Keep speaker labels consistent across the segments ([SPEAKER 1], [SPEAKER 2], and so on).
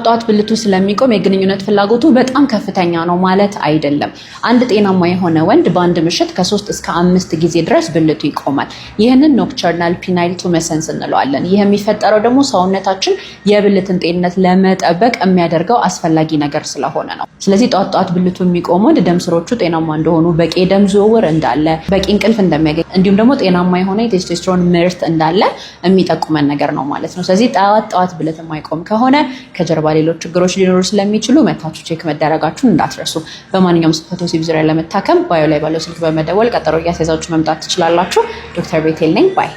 [SPEAKER 1] ጧት ብልቱ ስለሚቆም የግንኙነት ፍላጎቱ በጣም ከፍተኛ ነው ማለት አይደለም። አንድ ጤናማ የሆነ ወንድ በአንድ ምሽት ከ3 እስከ 5 ጊዜ ድረስ ብልቱ ይቆማል። ይህንን ኖክቸርናል ፒናይል ቱመሰንስ እንለዋለን። ይህ የሚፈጠረው ደግሞ ሰውነታችን የብልትን ጤንነት ለመጠበቅ የሚያደርገው አስፈላጊ ነገር ስለሆነ ነው። ስለዚህ ጧት ብልቱ የሚቆመው ደም ስሮቹ ጤናማ እንደሆኑ፣ በቂ የደም ዝውውር እንዳለ፣ በቂ እንቅልፍ እንደሚያገኝ እንዲሁም ደግሞ ጤናማ የሆነ የቴስቶስትሮን ምርት እንዳለ የሚጠቁመን ነገር ነው ማለት ነው። ስለዚህ ጧት ብልት የማይቆም ከሆነ ጀርባ ሌሎች ችግሮች ሊኖሩ ስለሚችሉ መታችሁ ቼክ መደረጋችሁን እንዳትረሱ። በማንኛውም ስንፈተ ወሲብ ዙሪያ ለመታከም ባዮ ላይ ባለው ስልክ በመደወል ቀጠሮ እያስያዛችሁ መምጣት ትችላላችሁ። ዶክተር ቤቴል ነኝ። ባይ።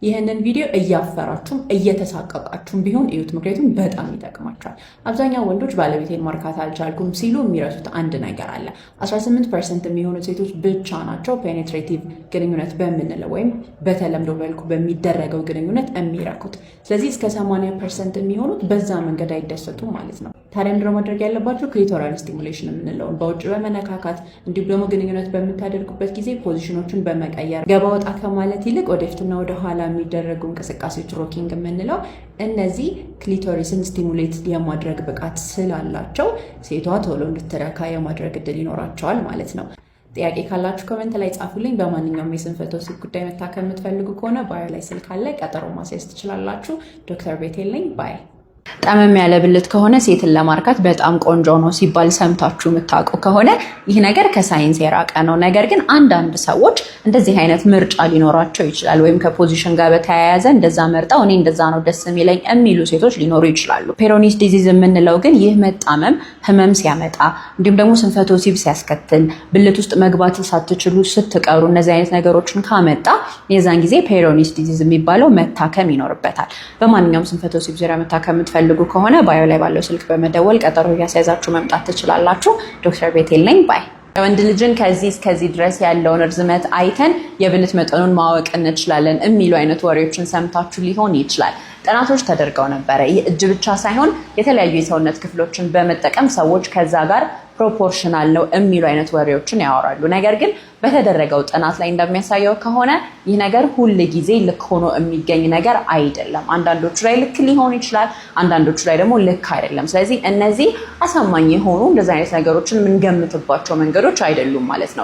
[SPEAKER 1] ይህንን ቪዲዮ እያፈራችሁም እየተሳቀቃችሁም ቢሆን እዩት፣ ምክንያቱም በጣም ይጠቅማችኋል። አብዛኛው ወንዶች ባለቤቴን ማርካት አልቻልኩም ሲሉ የሚረሱት አንድ ነገር አለ። 18% የሚሆኑት ሴቶች ብቻ ናቸው ፔኔትሬቲቭ ግንኙነት በምንለው ወይም በተለምዶ መልኩ በሚደረገው ግንኙነት የሚረኩት። ስለዚህ እስከ 80% የሚሆኑት በዛ መንገድ አይደሰቱም ማለት ነው። ታዲያ ምንድነው ማድረግ ያለባችሁ? ክሊቶራል ስቲሙሌሽን የምንለውን በውጭ በመነካካት እንዲሁም ደግሞ ግንኙነት በምታደርጉበት ጊዜ ፖዚሽኖችን በመቀየር ገባ ወጣ ከማለት ይልቅ ወደፊትና ወደ ኋላ የሚደረጉ እንቅስቃሴዎች ሮኪንግ የምንለው እነዚህ ክሊቶሪስን ስቲሙሌት የማድረግ ብቃት ስላላቸው ሴቷ ቶሎ እንድትረካ የማድረግ እድል ይኖራቸዋል ማለት ነው። ጥያቄ ካላችሁ ኮሜንት ላይ ጻፉልኝ። በማንኛውም የስንፈተ ወሲብ ጉዳይ መታከም የምትፈልጉ ከሆነ ባዮ ላይ ስልክ አለ፣ ቀጠሮ ማስያዝ ትችላላችሁ። ዶክተር ቤቴል ነኝ። ባይ። ጠመም ያለ ብልት ከሆነ ሴትን ለማርካት በጣም ቆንጆ ነው ሲባል ሰምታችሁ የምታውቁ ከሆነ ይህ ነገር ከሳይንስ የራቀ ነው። ነገር ግን አንዳንድ ሰዎች እንደዚህ አይነት ምርጫ ሊኖራቸው ይችላል፣ ወይም ከፖዚሽን ጋር በተያያዘ እንደዛ መርጠው እኔ እንደዛ ነው ደስ የሚለኝ የሚሉ ሴቶች ሊኖሩ ይችላሉ። ፔሮኒስ ዲዚዝ የምንለው ግን ይህ መጣመም ህመም ሲያመጣ እንዲሁም ደግሞ ስንፈተ ወሲብ ሲያስከትል ብልት ውስጥ መግባት ሳትችሉ ስትቀሩ እነዚህ አይነት ነገሮችን ካመጣ የዛን ጊዜ ፔሮኒስ ዲዚዝ የሚባለው መታከም ይኖርበታል። በማንኛውም ስንፈተ ወሲብ ዙሪያ መታከም ፈልጉ ከሆነ ባዮ ላይ ባለው ስልክ በመደወል ቀጠሮ እያስያዛችሁ መምጣት ትችላላችሁ። ዶክተር ቤቴል ነኝ። ባይ። ወንድ ልጅን ከዚህ እስከዚህ ድረስ ያለውን ርዝመት አይተን የብልት መጠኑን ማወቅ እንችላለን የሚሉ አይነት ወሬዎችን ሰምታችሁ ሊሆን ይችላል። ጥናቶች ተደርገው ነበረ። ይህ እጅ ብቻ ሳይሆን የተለያዩ የሰውነት ክፍሎችን በመጠቀም ሰዎች ከዛ ጋር ፕሮፖርሽናል ነው የሚሉ አይነት ወሬዎችን ያወራሉ። ነገር ግን በተደረገው ጥናት ላይ እንደሚያሳየው ከሆነ ይህ ነገር ሁል ጊዜ ልክ ሆኖ የሚገኝ ነገር አይደለም። አንዳንዶቹ ላይ ልክ ሊሆን ይችላል፣ አንዳንዶቹ ላይ ደግሞ ልክ አይደለም። ስለዚህ እነዚህ አሳማኝ የሆኑ እንደዚህ አይነት ነገሮችን የምንገምትባቸው መንገዶች አይደሉም ማለት ነው።